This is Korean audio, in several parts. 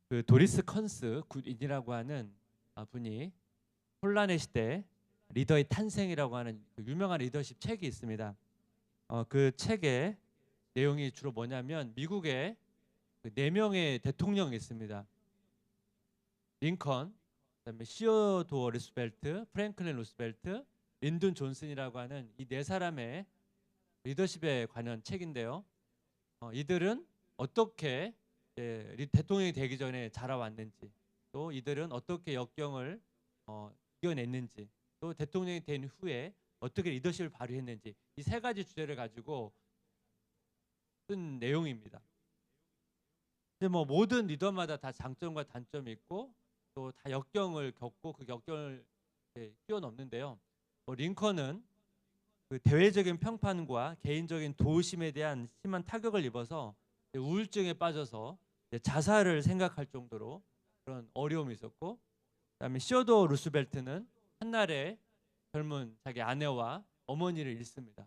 그 도리스 컨스 굿인이라고 하는 분이 혼란의 시대 리더의 탄생이라고 하는 그 유명한 리더십 책이 있습니다. 그 책의 내용이 주로 뭐냐면 미국에 그 4명의 대통령이 있습니다. 링컨, 그다음에 시어도어 루스벨트, 프랭클린 루스벨트, 린든 존슨이라고 하는 이 4사람의 리더십에 관한 책인데요. 이들은 어떻게 대통령이 되기 전에 자라왔는지, 또 이들은 어떻게 역경을 이겨냈는지, 또 대통령이 된 후에 어떻게 리더십을 발휘했는지, 이 3가지 주제를 가지고 쓴 내용입니다. 근데 뭐 모든 리더마다 다 장점과 단점이 있고 또 다 역경을 겪고 그 역경을 뛰어넘는데요. 링컨은 그 대외적인 평판과 개인적인 도우심에 대한 심한 타격을 입어서 우울증에 빠져서 자살을 생각할 정도로 그런 어려움이 있었고, 그다음에 시어도어 루스벨트는 한날에 젊은 자기 아내와 어머니를 잃습니다.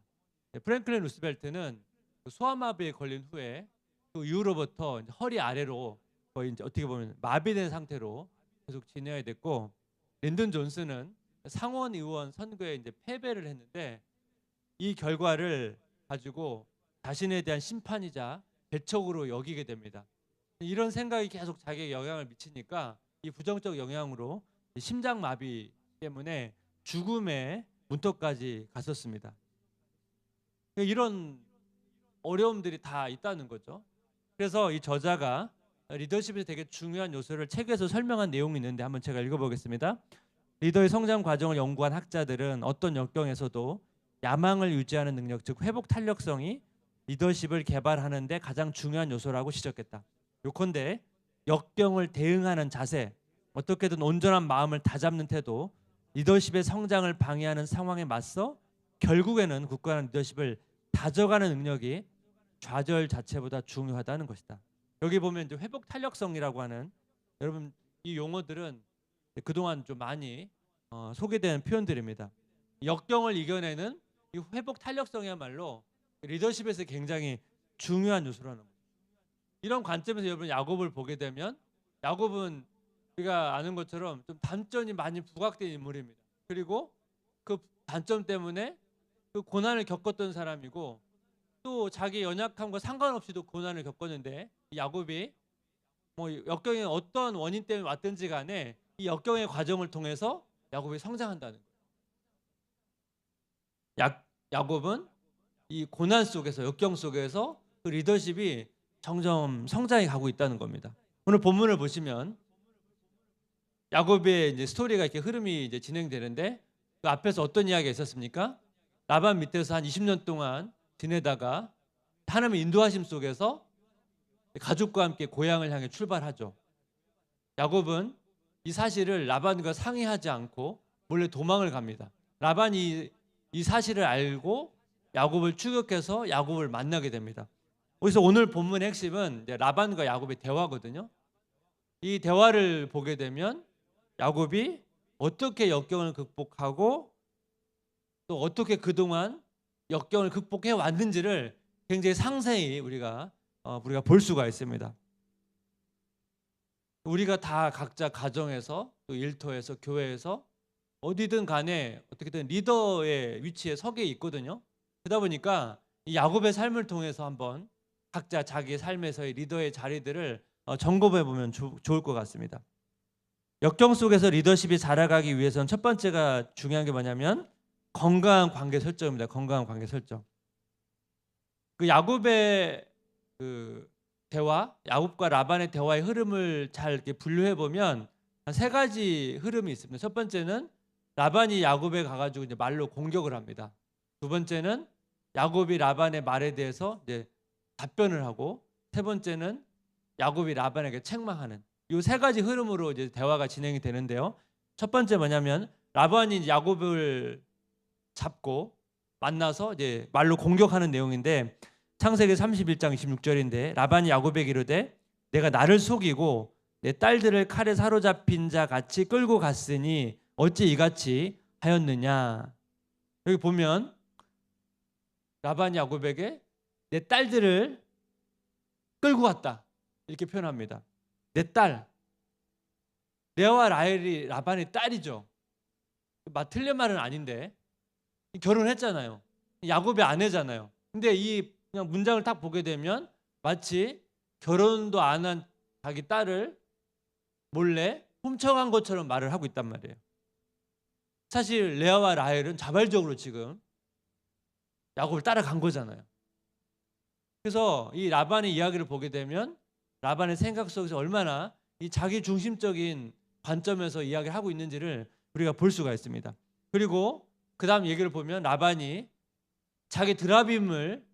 프랭클린 루스벨트는 소아마비에 걸린 후에 그 이후로부터 이제 허리 아래로 거의 이제 어떻게 보면 마비된 상태로 계속 지내야 됐고, 린든 존슨은 상원 의원 선거에 이제 패배를 했는데 이 결과를 가지고 자신에 대한 심판이자 배척으로 여기게 됩니다. 이런 생각이 계속 자기에게 영향을 미치니까 이 부정적 영향으로 심장마비 때문에 죽음의 문턱까지 갔었습니다. 이런 어려움들이 다 있다는 거죠. 그래서 이 저자가 리더십에서 되게 중요한 요소를 책에서 설명한 내용이 있는데 한번 제가 읽어보겠습니다. 리더의 성장 과정을 연구한 학자들은 어떤 역경에서도 야망을 유지하는 능력, 즉 회복 탄력성이 리더십을 개발하는 데 가장 중요한 요소라고 지적했다. 요컨대 역경을 대응하는 자세, 어떻게든 온전한 마음을 다잡는 태도, 리더십의 성장을 방해하는 상황에 맞서 결국에는 굳건한 리더십을 다져가는 능력이 좌절 자체보다 중요하다는 것이다. 여기 보면 이제 회복 탄력성이라고 하는, 여러분 이 용어들은 그동안 좀 많이 소개되는 표현들입니다. 역경을 이겨내는 이 회복 탄력성이야말로 리더십에서 굉장히 중요한 요소라는 거죠. 이런 관점에서 여러분 야곱을 보게 되면 야곱은 우리가 아는 것처럼 좀 단점이 많이 부각된 인물입니다. 그리고 그 단점 때문에 그 고난을 겪었던 사람이고, 또 자기 연약함과 상관없이도 고난을 겪었는데 야곱이 뭐 역경이 어떤 원인 때문에 왔든지 간에 이 역경의 과정을 통해서 야곱이 성장한다는 거예요. 야곱은 이 고난 속에서, 역경 속에서 그 리더십이 점점 성장해 가고 있다는 겁니다. 오늘 본문을 보시면 야곱의 이제 스토리가 이렇게 흐름이 이제 진행되는데, 그 앞에서 어떤 이야기가 있었습니까? 라반 밑에서 한 20년 동안 지내다가 하나님의 인도하심 속에서 가족과 함께 고향을 향해 출발하죠. 야곱은 이 사실을 라반과 상의하지 않고 몰래 도망을 갑니다. 라반이 이 사실을 알고 야곱을 추격해서 야곱을 만나게 됩니다. 그래서 오늘 본문의 핵심은 라반과 야곱의 대화거든요. 이 대화를 보게 되면 야곱이 어떻게 역경을 극복하고 또 어떻게 그동안 역경을 극복해 왔는지를 굉장히 상세히 우리가 볼 수가 있습니다. 우리가 다 각자 가정에서 또 일터에서 교회에서 어디든 간에 어떻게든 리더의 위치에 서게 있거든요. 그러다 보니까 이 야곱의 삶을 통해서 한번 각자 자기 삶에서의 리더의 자리들을 점검해 보면 좋을 것 같습니다. 역경 속에서 리더십이 자라가기 위해서는 첫 번째가 중요한 게 뭐냐면 건강한 관계 설정입니다. 건강한 관계 설정. 그 야곱의 그 대화, 야곱과 라반의 대화의 흐름을 잘 이렇게 분류해 보면 한 3가지 흐름이 있습니다. 첫 번째는 라반이 야곱에 가가지고 이제 말로 공격을 합니다. 두 번째는 야곱이 라반의 말에 대해서 이제 답변을 하고, 세 번째는 야곱이 라반에게 책망하는, 이 3가지 흐름으로 이제 대화가 진행이 되는데요. 첫 번째 뭐냐면 라반이 야곱을 잡고 만나서 이제 말로 공격하는 내용인데, 창세기 31장 26절인데 라반이 야곱에게 이르되 내가 나를 속이고 내 딸들을 칼에 사로잡힌 자 같이 끌고 갔으니 어찌 이같이 하였느냐. 여기 보면 라반이 야곱에게 내 딸들을 끌고 갔다 이렇게 표현합니다. 내 딸, 레아와 라헬이 라반의 딸이죠. 틀린 말은 아닌데 결혼했잖아요. 야곱의 아내잖아요. 근데 이 그냥 문장을 딱 보게 되면 마치 결혼도 안 한 자기 딸을 몰래 훔쳐간 것처럼 말을 하고 있단 말이에요. 사실 레아와 라헬은 자발적으로 지금 야곱을 따라간 거잖아요. 그래서 이 라반의 이야기를 보게 되면 라반의 생각 속에서 얼마나 이 자기 중심적인 관점에서 이야기를 하고 있는지를 우리가 볼 수가 있습니다. 그리고 그 다음 얘기를 보면 라반이 자기 드라빔을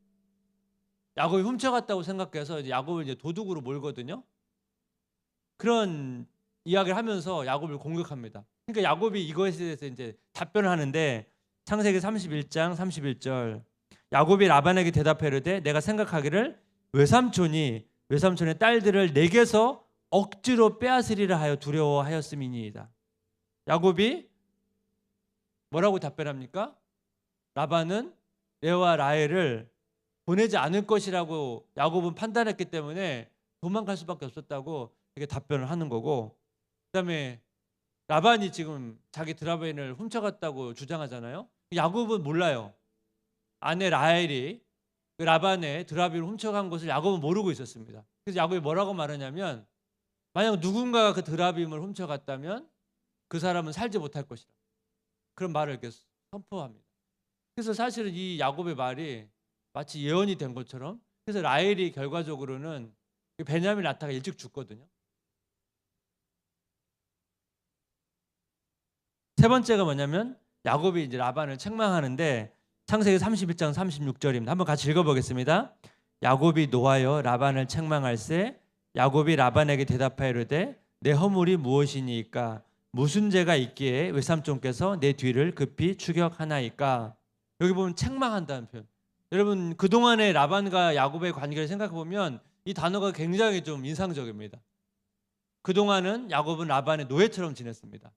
야곱이 훔쳐갔다고 생각해서 이제 야곱을 이제 도둑으로 몰거든요. 그런 이야기를 하면서 야곱을 공격합니다. 그러니까 야곱이 이것에 대해서 이제 답변을 하는데 창세기 31장 31절 야곱이 라반에게 대답하여 이르되 내가 생각하기를 외삼촌의 딸들을 내게서 억지로 빼앗으리라 하여 두려워하였음이니이다. 야곱이 뭐라고 답변합니까? 라반은 레아와 라헬을 보내지 않을 것이라고 야곱은 판단했기 때문에 도망갈 수밖에 없었다고 이렇게 답변을 하는 거고, 그다음에 라반이 지금 자기 드라벤을 훔쳐갔다고 주장하잖아요. 야곱은 몰라요. 아내 라헬이 그 라반의 드라비를 훔쳐간 것을 야곱은 모르고 있었습니다. 그래서 야곱이 뭐라고 말하냐면 만약 누군가가 그 드라빔을 훔쳐갔다면 그 사람은 살지 못할 것이다. 그런 말을 이렇게 선포합니다. 그래서 사실은 이 야곱의 말이 마치 예언이 된 것처럼, 그래서 라헬이 결과적으로는 베냐민 낳다가 일찍 죽거든요. 세 번째가 뭐냐면 야곱이 이제 라반을 책망하는데 창세기 31장 36절입니다. 한번 같이 읽어보겠습니다. 야곱이 노하여 라반을 책망할세 야곱이 라반에게 대답하여 이르되 내 허물이 무엇이니까 무슨 죄가 있기에 외삼촌께서 내 뒤를 급히 추격하나이까. 여기 보면 책망한다는 표현. 여러분 그동안의 라반과 야곱의 관계를 생각해 보면 이 단어가 굉장히 좀 인상적입니다. 그동안은 야곱은 라반의 노예처럼 지냈습니다.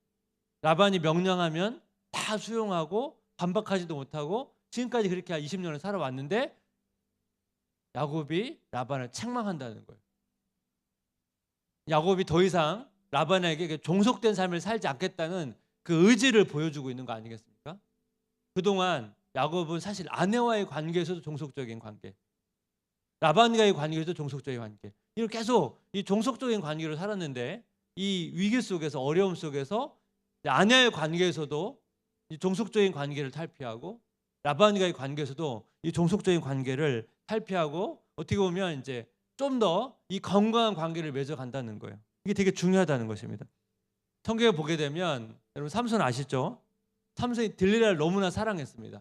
라반이 명령하면 다 수용하고 반박하지도 못하고 지금까지 그렇게 20년을 살아왔는데 야곱이 라반을 책망한다는 거예요. 야곱이 더 이상 라반에게 종속된 삶을 살지 않겠다는 그 의지를 보여주고 있는 거 아니겠습니까? 그동안 야곱은 사실 아내와의 관계에서도 종속적인 관계, 라반과의 관계에서도 종속적인 관계, 이렇게 계속 이 종속적인 관계로 살았는데 이 위기 속에서, 어려움 속에서 아내와의 관계에서도 이 종속적인 관계를 탈피하고 라반과의 관계에서도 이 종속적인 관계를 탈피하고 어떻게 보면 이제 좀 더 이 건강한 관계를 맺어간다는 거예요. 이게 되게 중요하다는 것입니다. 성경에 보게 되면 여러분 삼손 아시죠? 삼손이 들릴라를 너무나 사랑했습니다.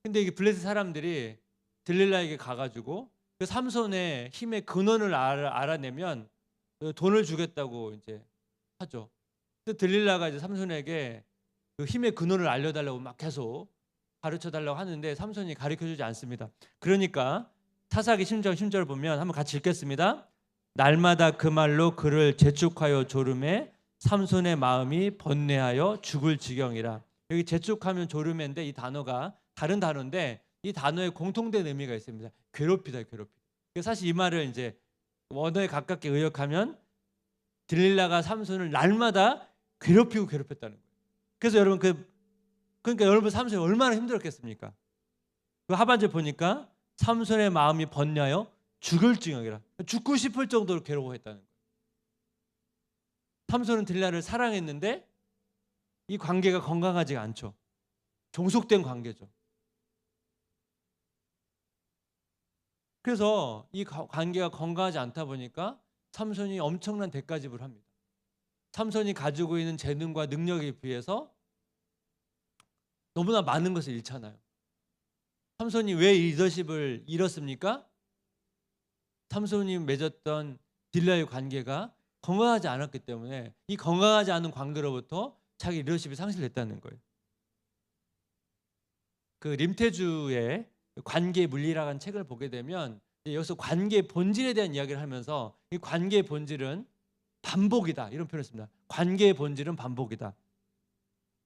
근데 이게 블레셋 사람들이 들릴라에게 가가지고 그 삼손의 힘의 근원을 알아내면 돈을 주겠다고 이제 하죠. 근데 들릴라가 이제 삼손에게 그 힘의 근원을 알려달라고 막 계속 가르쳐달라고 하는데 삼손이 가르쳐주지 않습니다. 그러니까 사사기 10장 10절을 보면 한번 같이 읽겠습니다. 날마다 그 말로 그를 재촉하여 조름에 삼손의 마음이 번뇌하여 죽을 지경이라. 여기 재촉하면 조름인데 이 단어가 다른 단어인데 이 단어에 공통된 의미가 있습니다. 괴롭히다, 괴롭히다. 사실 이 말을 이제 원어에 가깝게 의역하면 들릴라가 삼손을 날마다 괴롭혔다는 거예요. 그래서 여러분 그러니까 여러분 삼손이 얼마나 힘들었겠습니까? 그 하반절 보니까 삼손의 마음이 번뇌하여 죽을 지경이라. 죽고 싶을 정도로 괴로워했다는 거예요. 삼손은 들릴라를 사랑했는데 이 관계가 건강하지가 않죠. 종속된 관계죠. 그래서 이 관계가 건강하지 않다 보니까 삼손이 엄청난 대가집을 합니다. 삼손이 가지고 있는 재능과 능력에 비해서 너무나 많은 것을 잃잖아요. 삼손이 왜 리더십을 잃었습니까? 삼손이 맺었던 딜라의 관계가 건강하지 않았기 때문에 이 건강하지 않은 관계로부터 자기 리더십이 상실됐다는 거예요. 그 림태주의 관계의 물리라는 책을 보게 되면 여기서 관계의 본질에 대한 이야기를 하면서 이 관계의 본질은 반복이다 이런 표현을 씁니다. 관계의 본질은 반복이다.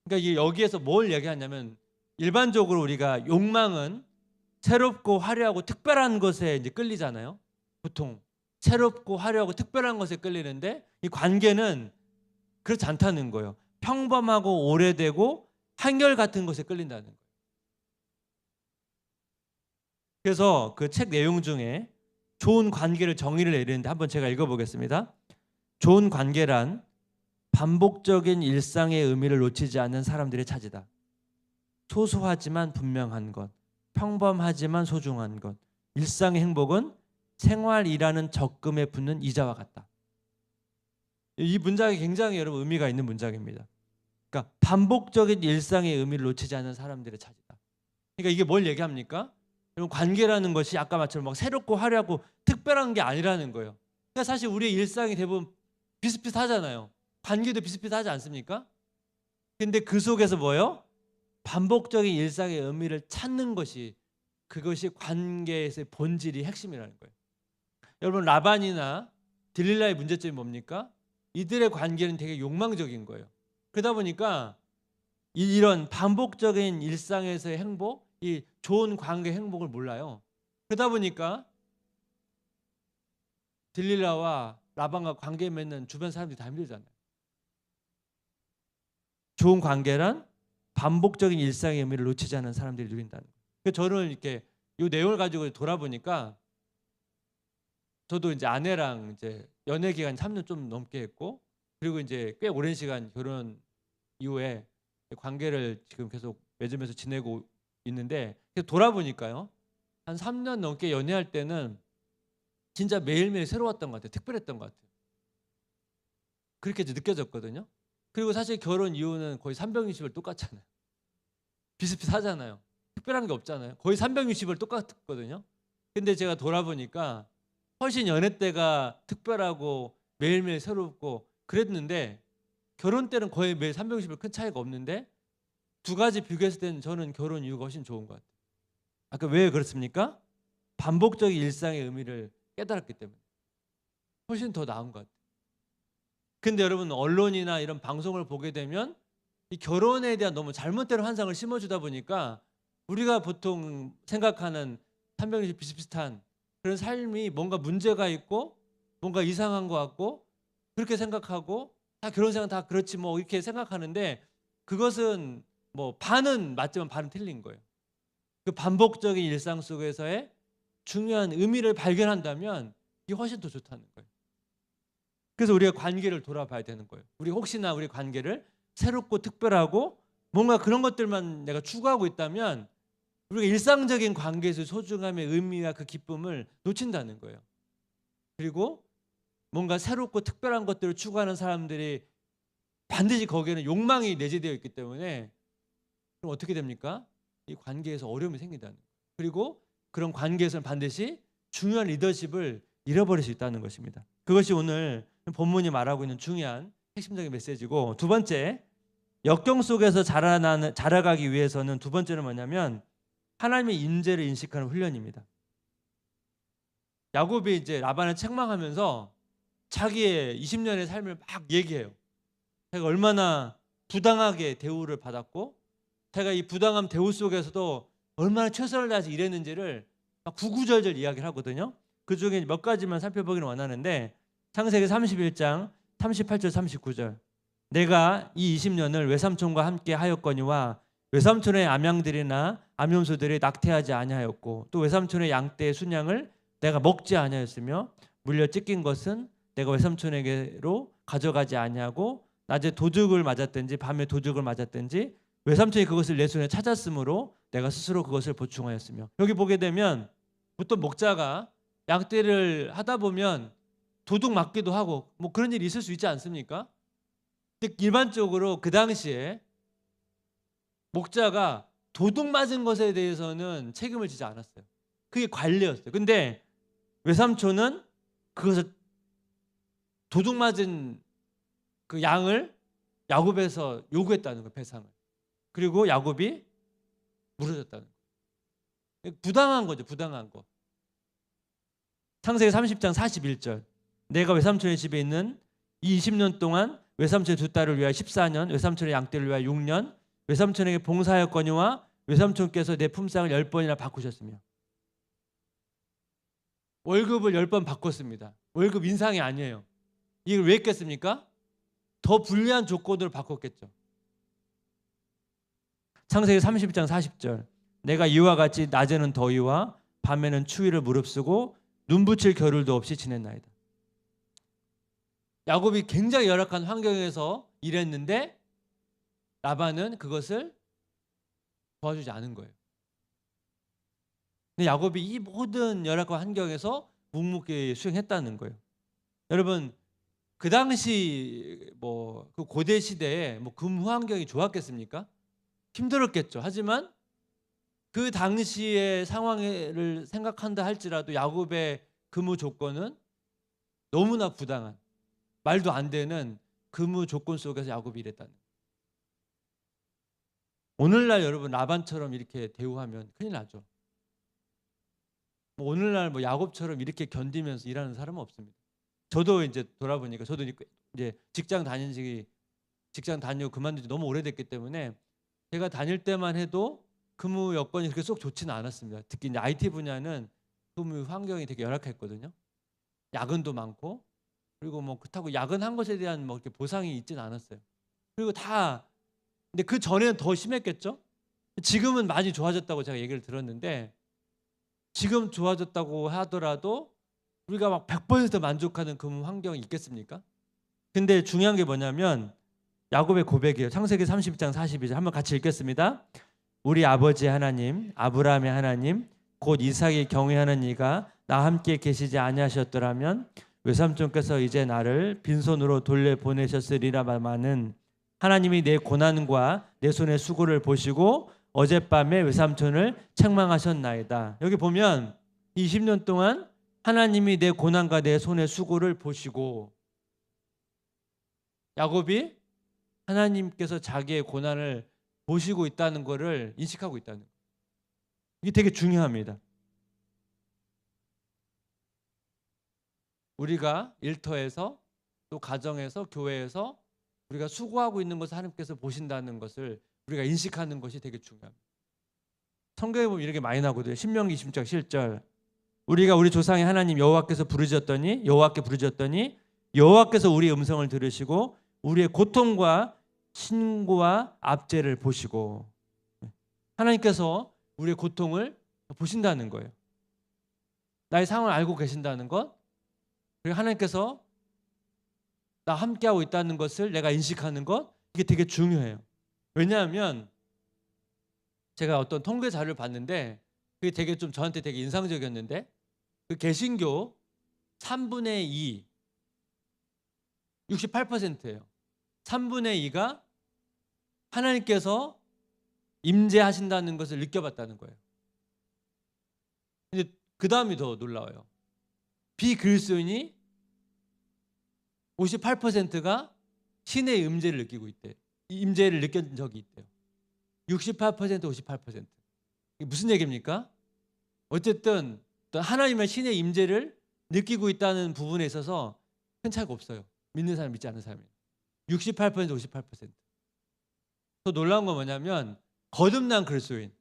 그러니까 여기에서 뭘 얘기하냐면 일반적으로 우리가 욕망은 새롭고 화려하고 특별한 것에 이제 끌리잖아요. 보통 새롭고 화려하고 특별한 것에 끌리는데 이 관계는 그렇지 않다는 거예요. 평범하고 오래되고 한결같은 것에 끌린다는 거예요. 그래서 그 책 내용 중에 좋은 관계를 정의를 내리는데 한번 제가 읽어보겠습니다. 좋은 관계란 반복적인 일상의 의미를 놓치지 않는 사람들의 차지다. 소소하지만 분명한 것, 평범하지만 소중한 것. 일상의 행복은 생활이라는 적금에 붙는 이자와 같다. 이 문장이 굉장히 여러분 의미가 있는 문장입니다. 그러니까 반복적인 일상의 의미를 놓치지 않는 사람들의 차지다. 그러니까 이게 뭘 얘기합니까? 여러분 관계라는 것이 아까 말처럼 막 새롭고 화려하고 특별한 게 아니라는 거예요. 그러니까 사실 우리의 일상이 대부분 비슷비슷하잖아요. 관계도 비슷비슷하지 않습니까? 근데 그 속에서 뭐예요? 반복적인 일상의 의미를 찾는 것이 그것이 관계에서의 본질이 핵심이라는 거예요. 여러분 라반이나 딜릴라의 문제점이 뭡니까? 이들의 관계는 되게 욕망적인 거예요. 그러다 보니까 이런 반복적인 일상에서의 행복, 이 좋은 관계 행복을 몰라요. 그러다 보니까 딜릴라와 라반과 관계 맺는 주변 사람들이 다 힘들잖아요. 좋은 관계란 반복적인 일상의 의미를 놓치지 않는 사람들이 누린다는 거예요. 그래서 저는 이렇게 이 내용을 가지고 돌아보니까 저도 이제 아내랑 이제 연애 기간 3년 좀 넘게 했고, 그리고 이제 꽤 오랜 시간 결혼 이후에 관계를 지금 계속 맺으면서 지내고 있는데, 돌아보니까요, 한 3년 넘게 연애할 때는 진짜 매일매일 새로웠던 것 같아요. 특별했던 것 같아요. 그렇게 이제 느껴졌거든요. 그리고 사실 결혼 이후는 거의 360을 똑같잖아요. 비슷비슷하잖아요. 특별한 게 없잖아요. 거의 360을 똑같거든요. 근데 제가 돌아보니까 훨씬 연애 때가 특별하고 매일매일 새롭고 그랬는데, 결혼 때는 거의 매일 360을 큰 차이가 없는데, 두 가지 비교했을 때는 저는 결혼 이후가 훨씬 좋은 것 같아요. 아까 왜 그렇습니까? 반복적인 일상의 의미를 깨달았기 때문에 훨씬 더 나은 것 같아요. 근데 여러분 언론이나 이런 방송을 보게 되면 이 결혼에 대한 너무 잘못된 환상을 심어주다 보니까 우리가 보통 생각하는 360 비슷비슷한 그런 삶이 뭔가 문제가 있고 뭔가 이상한 것 같고 그렇게 생각하고, 다 결혼 생활 다 그렇지 뭐 이렇게 생각하는데, 그것은 뭐 반은 맞지만 반은 틀린 거예요. 그 반복적인 일상 속에서의 중요한 의미를 발견한다면 이게 훨씬 더 좋다는 거예요. 그래서 우리가 관계를 돌아봐야 되는 거예요. 우리 혹시나 우리 관계를 새롭고 특별하고 뭔가 그런 것들만 내가 추구하고 있다면 우리가 일상적인 관계에서 소중함의 의미와 그 기쁨을 놓친다는 거예요. 그리고 뭔가 새롭고 특별한 것들을 추구하는 사람들이 반드시 거기에는 욕망이 내재되어 있기 때문에, 그럼 어떻게 됩니까? 이 관계에서 어려움이 생긴다는 거예요. 그리고 그런 관계에서는 반드시 중요한 리더십을 잃어버릴 수 있다는 것입니다. 그것이 오늘 본문이 말하고 있는 중요한 핵심적인 메시지고, 두 번째, 역경 속에서 자라가기 위해서는 두 번째는 뭐냐면 하나님의 임재를 인식하는 훈련입니다. 야곱이 이제 라반을 책망하면서 자기의 20년의 삶을 막 얘기해요. 자기가 얼마나 부당하게 대우를 받았고, 자기가 이 부당한 대우 속에서도 얼마나 최선을 다해서 일했는지를 막 구구절절 이야기를 하거든요. 그 중에 몇 가지만 살펴보기를 원하는데, 창세기 31장 38절 39절, 내가 이 20년을 외삼촌과 함께 하였거니와 외삼촌의 암양들이나 암염소들이 낙태하지 아니하였고, 또 외삼촌의 양떼의 순양을 내가 먹지 아니하였으며, 물려 찢긴 것은 내가 외삼촌에게로 가져가지 아니하고, 낮에 도둑을 맞았든지 밤에 도둑을 맞았든지 외삼촌이 그것을 내 손에 찾았으므로 내가 스스로 그것을 보충하였으며. 여기 보게 되면 보통 목자가 양떼를 하다 보면 도둑 맞기도 하고 뭐 그런 일이 있을 수 있지 않습니까? 근데 일반적으로 그 당시에 목자가 도둑 맞은 것에 대해서는 책임을 지지 않았어요. 그게 관리였어요. 근데 외삼촌은 그것을 도둑 맞은 그 양을 야곱에서 요구했다는 거예요, 배상을. 그리고 야곱이 물어줬다는 거예요. 부당한 거죠, 부당한 거. 창세기 30장 41절, 내가 외삼촌의 집에 있는 이 20년 동안 외삼촌의 두 딸을 위하여 14년, 외삼촌의 양떼를 위하여 6년 외삼촌에게 봉사하였거니와 외삼촌께서 내 품삯을 10번이나 바꾸셨으며. 월급을 10번 바꿨습니다. 월급 인상이 아니에요. 이걸 왜 했겠습니까? 더 불리한 조건으로 바꿨겠죠. 창세기 32장 40절. 내가 이와 같이 낮에는 더위와 밤에는 추위를 무릅쓰고 눈 붙일 겨를도 없이 지냈나이다. 야곱이 굉장히 열악한 환경에서 일했는데 라반은 그것을 도와주지 않은 거예요. 근데 야곱이 이 모든 열악한 환경에서 묵묵히 수행했다는 거예요. 여러분, 그 당시 그 고대 시대에 근무 환경이 좋았겠습니까? 힘들었겠죠. 하지만 그 당시의 상황을 생각한다 할지라도 야곱의 근무 조건은 너무나 부당한, 말도 안 되는 근무 조건 속에서 야곱이 일했다는 거예요. 오늘날 여러분 라반처럼 이렇게 대우하면 큰일 나죠. 오늘날 야곱처럼 이렇게 견디면서 일하는 사람은 없습니다. 저도 이제 돌아보니까 저도 이제 직장 다니고 그만둔 지 너무 오래됐기 때문에 제가 다닐 때만 해도 근무 여건이 그렇게 쏙 좋지는 않았습니다. 특히 이제 IT 분야는 근무 환경이 되게 열악했거든요. 야근도 많고, 그리고 그렇다고 야근한 것에 대한 이렇게 보상이 있지는 않았어요. 그리고 근데 그 전에는 더 심했겠죠. 지금은 많이 좋아졌다고 제가 얘기를 들었는데, 지금 좋아졌다고 하더라도 우리가 100% 만족하는 근무 환경이 있겠습니까? 근데 중요한 게 뭐냐면 야곱의 고백이에요. 창세기 30장 42절 한번 같이 읽겠습니다. 우리 아버지 하나님, 아브라함의 하나님, 곧 이삭이 경외하는 이가 나 함께 계시지 아니하셨더라면 외삼촌께서 이제 나를 빈손으로 돌려보내셨으리라마는 하나님이 내 고난과 내 손의 수고를 보시고 어젯밤에 외삼촌을 책망하셨나이다. 여기 보면 20년 동안 하나님이 내 고난과 내 손의 수고를 보시고, 야곱이 하나님께서 자기의 고난을 보시고 있다는 것을 인식하고 있다는 거예요. 이게 되게 중요합니다. 우리가 일터에서 또 가정에서 교회에서 우리가 수고하고 있는 것을 하나님께서 보신다는 것을 우리가 인식하는 것이 되게 중요합니다. 성경에 보면 이렇게 많이 나오거든요. 신명기 20장 7절. 우리가 우리 조상의 하나님 여호와께 부르짖었더니 여호와께서 우리의 음성을 들으시고 우리의 고통과 신고와 압제를 보시고, 하나님께서 우리의 고통을 보신다는 거예요. 나의 상황을 알고 계신다는 것, 그리고 하나님께서 나 함께하고 있다는 것을 내가 인식하는 것, 이게 되게 중요해요. 왜냐하면 제가 어떤 통계 자료를 봤는데 그게 되게 좀 저한테 되게 인상적이었는데, 그 개신교 3분의 2, 68%예요. 3분의 2가 하나님께서 임재하신다는 것을 느껴봤다는 거예요. 근데 그 다음이 더 놀라워요. 비그리스도인이 58%가 신의 임재를 느끼고 있대. 임재를 느낀 적이 있대요. 68%, 58%. 이게 무슨 얘기입니까? 어쨌든 하나님의 신의 임재를 느끼고 있다는 부분에 있어서 큰 차이가 없어요. 믿는 사람, 믿지 않는 사람이. 68%, 58%. 더 놀라운 건 뭐냐면 거듭난 그리스도인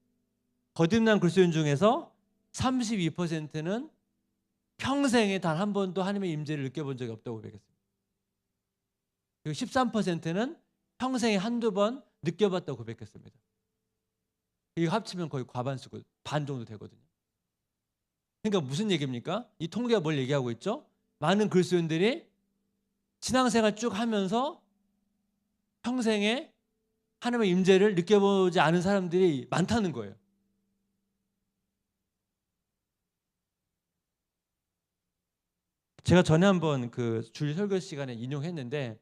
중에서 32%는 평생에 단 한 번도 하나님의 임재를 느껴본 적이 없다고 고백했습니다. 그리고 13%는 평생에 한두 번 느껴봤다고 고백했습니다. 이거 합치면 거의 과반수고 반 정도 되거든요. 그러니까 무슨 얘기입니까? 이 통계가 뭘 얘기하고 있죠? 많은 그리스도인들이 신앙생활 쭉 하면서 평생에 하나님의 임재를 느껴보지 않은 사람들이 많다는 거예요. 제가 전에 한번 그 주일 설교 시간에 인용했는데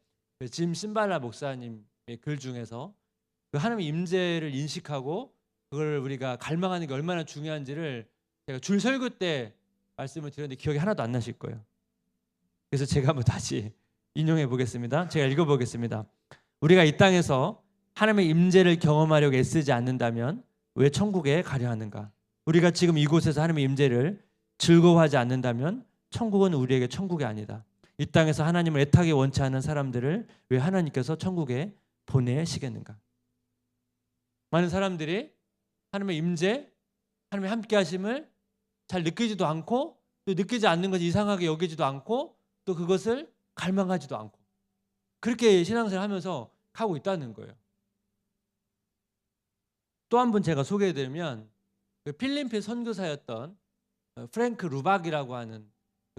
짐 신발라 목사님의 글 중에서 그 하나님의 임재를 인식하고 그걸 우리가 갈망하는 게 얼마나 중요한지를 제가 주일 설교 때 말씀을 드렸는데 기억이 하나도 안 나실 거예요. 그래서 제가 한번 다시 인용해 보겠습니다. 제가 읽어 보겠습니다. 우리가 이 땅에서 하나님의 임재를 경험하려고 애쓰지 않는다면 왜 천국에 가려 하는가? 우리가 지금 이곳에서 하나님의 임재를 즐거워하지 않는다면 천국은 우리에게 천국이 아니다. 이 땅에서 하나님을 애타게 원치 않는 사람들을 왜 하나님께서 천국에 보내시겠는가? 많은 사람들이 하나님의 임재, 하나님의 함께 하심을 잘 느끼지도 않고 또 느끼지 않는 것이 이상하게 여기지도 않고 또 그것을 갈망하지도 않고 그렇게 신앙생활 하면서 가고 있다는 거예요. 또 한 분 제가 소개해드리면 그 필리핀 선교사였던 프랭크 루박이라고 하는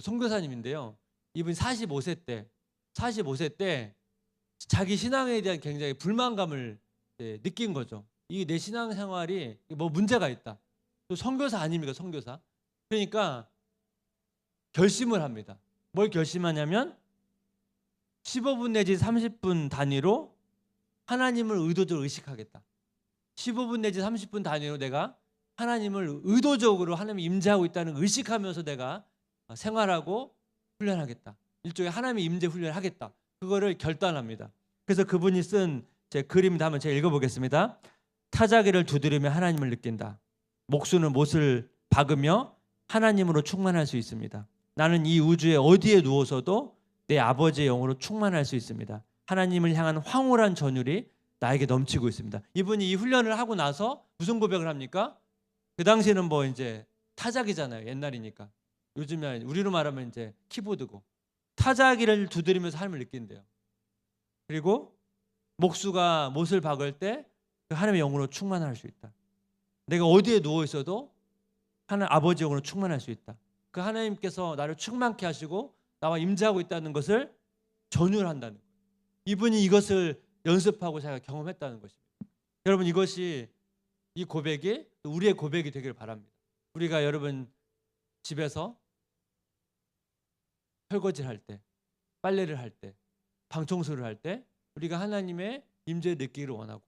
선교사님인데요. 이분이 45세 때 자기 신앙에 대한 굉장히 불만감을 느낀 거죠. 이 내 신앙생활이 뭐 문제가 있다. 또 선교사 아닙니까, 선교사? 그러니까 결심을 합니다. 뭘 결심하냐면 15분 내지 30분 단위로 하나님을 의도적으로 의식하겠다. 15분 내지 30분 단위로 내가 하나님을 의도적으로 하나님 임재하고 있다는 의식하면서 내가 생활하고 훈련하겠다. 일종의 하나님의 임재 훈련을 하겠다. 그거를 결단합니다. 그래서 그분이 쓴 제 글입니다. 한번 제가 읽어보겠습니다. 타자기를 두드리며 하나님을 느낀다. 목수는 못을 박으며 하나님으로 충만할 수 있습니다. 나는 이 우주에 어디에 누워서도 내 아버지의 영으로 충만할 수 있습니다. 하나님을 향한 황홀한 전율이 나에게 넘치고 있습니다. 이분이 이 훈련을 하고 나서 무슨 고백을 합니까? 그 당시에는 뭐 이제 타자기잖아요. 옛날이니까. 요즘에 우리로 말하면 이제 키보드고. 타자기를 두드리면서 하나님을 느낀대요. 그리고 목수가 못을 박을 때 하나님의 영으로 충만할 수 있다. 내가 어디에 누워 있어도 하나님 아버지 영으로 충만할 수 있다. 그 하나님께서 나를 충만케 하시고 나와 임재하고 있다는 것을 전율한다는 거예요. 이분이 이것을 연습하고 자기가 경험했다는 것입니다. 여러분, 이것이 이 고백이 우리의 고백이 되기를 바랍니다. 우리가 여러분 집에서 설거지를 할 때, 빨래를 할 때, 방 청소를 할 때 우리가 하나님의 임재를 느끼기를 원하고,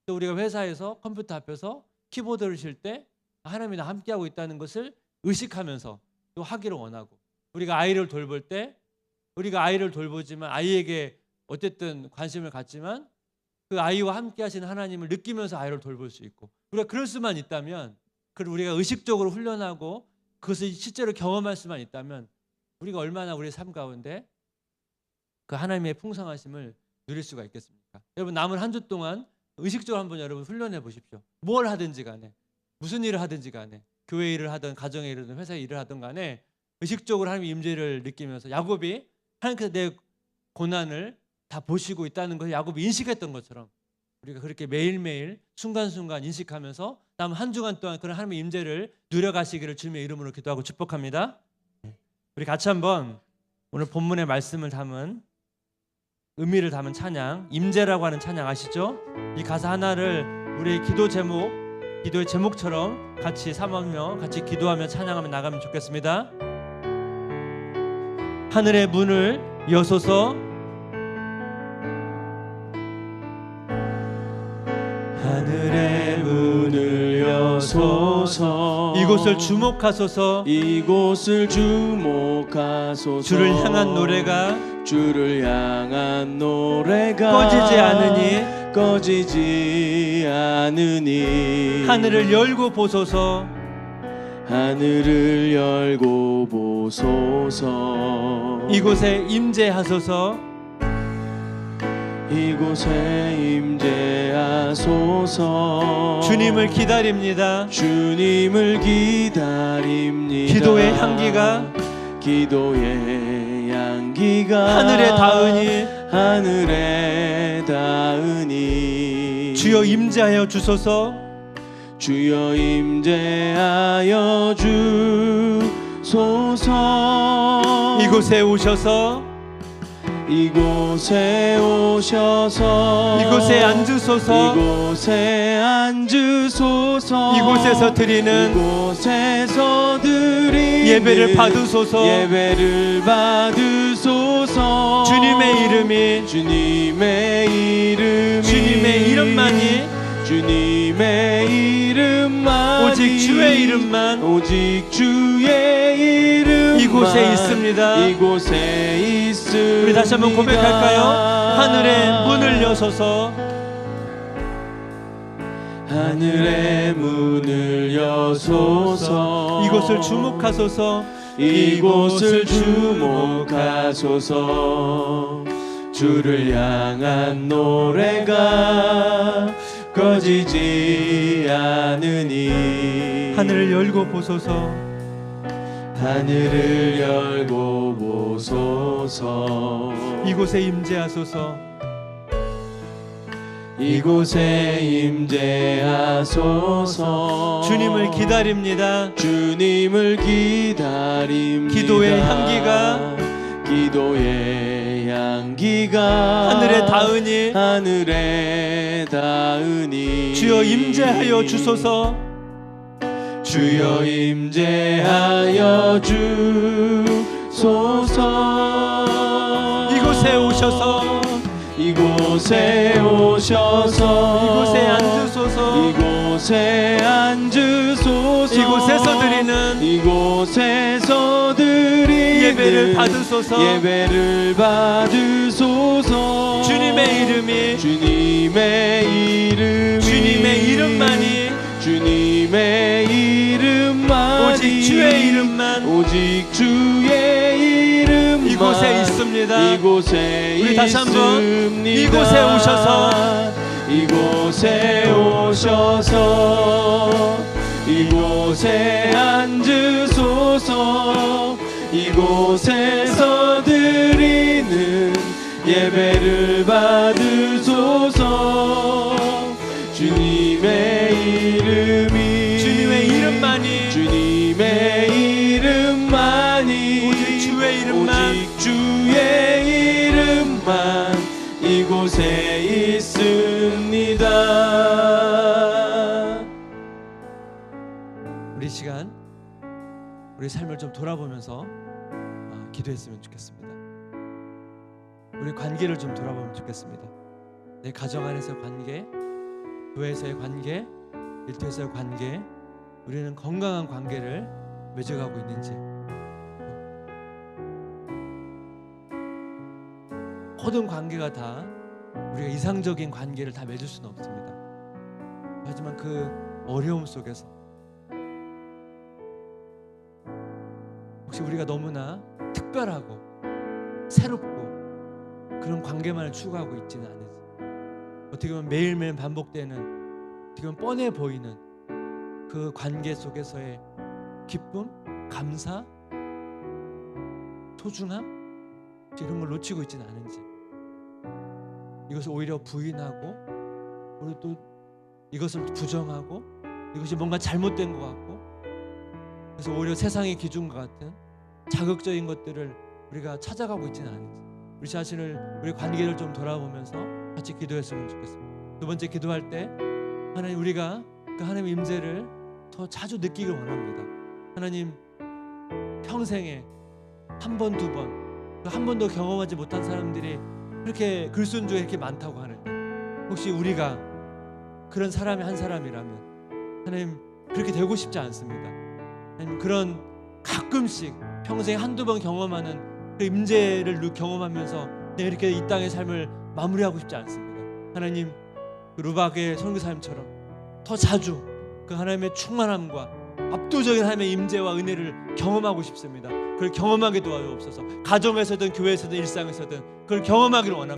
또 우리가 회사에서 컴퓨터 앞에서 키보드를 칠 때 하나님이 나와 함께하고 있다는 것을 의식하면서 또 하기를 원하고, 우리가 아이를 돌볼 때 우리가 아이를 돌보지만 아이에게 어쨌든 관심을 갖지만 그 아이와 함께 하시는 하나님을 느끼면서 아이를 돌볼 수 있고, 우리가 그럴 수만 있다면, 그리고 우리가 의식적으로 훈련하고 그것을 실제로 경험할 수만 있다면 우리가 얼마나 우리의 삶 가운데 그 하나님의 풍성하심을 누릴 수가 있겠습니까? 여러분, 남은 한 주 동안 의식적으로 한번 여러분 훈련해 보십시오. 뭘 하든지 간에, 무슨 일을 하든지 간에, 교회 일을 하든 가정의 일을 하든 회사의 일을 하든 간에 의식적으로 하나님의 임재를 느끼면서, 야곱이 하나님께서 내 고난을 다 보시고 있다는 것을 야곱이 인식했던 것처럼 우리가 그렇게 매일매일 순간순간 인식하면서 남은 한 주간 동안 그런 하나님의 임재를 누려가시기를 주님의 이름으로 기도하고 축복합니다. 우리 같이 한번 오늘 본문의 말씀을 담은, 의미를 담은 찬양, 임재라고 하는 찬양 아시죠? 이 가사 하나를 우리의 기도의 제목처럼 같이 삼으며 같이 기도하며 찬양하며 나가면 좋겠습니다. 하늘의 문을 여소서, 하늘의 문을 여소서, 이곳을 주목하소서, 이곳을 주목하소서, 주를 향한 노래가 꺼지지 않으니 하늘을 열고 보소서, 하늘을 열고 보소서, 이곳에 임재하소서, 이곳에 임재하소서. 주님을 기다립니다. 주님을 기다립니다. 기도의 향기가 하늘에 닿으니 주여 임재하여 주소서, 주여 임재하여 주소서. 이곳에 오셔서 이곳에 앉으소서, 이곳에서 드리는 예배를 받으소서. 주님의 이름만이 오직 주의 이름만 이곳에 있습니다. 우리 다시 한번 고백할까요? 하늘의 문을 여소서, 하늘의 문을 여소서, 이곳을 주목하소서, 주를 향한 노래가 꺼지지 않으니 하늘을 열고 보소서, 하늘을 열고 보소서. 이곳에 임재하소서. 이곳에 임재하소서. 주님을 기다립니다. 주님을 기다립니다. 기도의 향기가 기도의 향기가 하늘에 닿으니 하늘에 닿으니 주여 임재하여 주소서. 주여 임재하여 주소서. 이곳에 오셔서 이곳에 오셔서 이곳에 앉으소서. 이곳에 앉으소서. 이곳에서 드리는 이곳에서 드리는 예배를 받으소서. 예배를 받으소서. 주님의 이름이 주님의 이름이 주님의 이름만이 주님의 이름만이 오직 주의 이름만 오직 주의 이름만 이곳에 있습니다. 이곳에 우리 다시 한번 있습니다. 이곳에 오셔서 이곳에 오셔서 이곳에 앉으소서. 이곳에서 드리는 예배를 받으소서. 주님의 이름이 주님의 이름만이 주님의 이름만이 오직 주의 이름만 오직 주의 이름만 이곳에 있습니다. 우리 시간 우리 삶을 좀 돌아보면서 기도했으면 좋겠습니다. 우리 관계를 좀 돌아보면 좋겠습니다. 내 가정 안에서의 관계, 교회에서의 관계, 일터에서의 관계, 우리는 건강한 관계를 맺어가고 있는지. 모든 관계가 다 우리가 이상적인 관계를 다 맺을 수는 없습니다. 하지만 그 어려움 속에서 혹시 우리가 너무나 특별하고 새롭고 그런 관계만을 추구하고 있지는 않은지, 어떻게 보면 매일매일 반복되는, 어떻게 보면 뻔해 보이는 그 관계 속에서의 기쁨, 감사, 소중함, 이런 걸 놓치고 있지는 않은지, 이것을 오히려 부인하고 우리 또 이것을 부정하고 이것이 뭔가 잘못된 것 같고, 그래서 오히려 세상의 기준과 같은 자극적인 것들을 우리가 찾아가고 있지는 않은지, 우리 자신을, 우리 관계를 좀 돌아보면서 같이 기도했으면 좋겠습니다. 두 번째, 기도할 때 하나님, 우리가 그 하나님의 임재를 더 자주 느끼길 원합니다. 하나님, 평생에 한 번, 두 번, 한 번도 경험하지 못한 사람들이 그렇게 글순조에 이렇게 많다고 하는데, 혹시 우리가 그런 사람의 한 사람이라면 하나님, 그렇게 되고 싶지 않습니다. 하나님, 그런 가끔씩 평생에 한두 번 경험하는 그 임재를 경험하면서 내가 이렇게 이 땅의 삶을 마무리하고 싶지 않습니다. 하나님, 그 루박의 선교사님처럼 더 자주 그 하나님의 충만함과 압도적인 하나님의 임재와 은혜를 경험하고 싶습니다. 그걸 경험하게 도와주옵소서. 가정에서든 교회에서든 일상에서든 그걸 경험하기를 원합니다.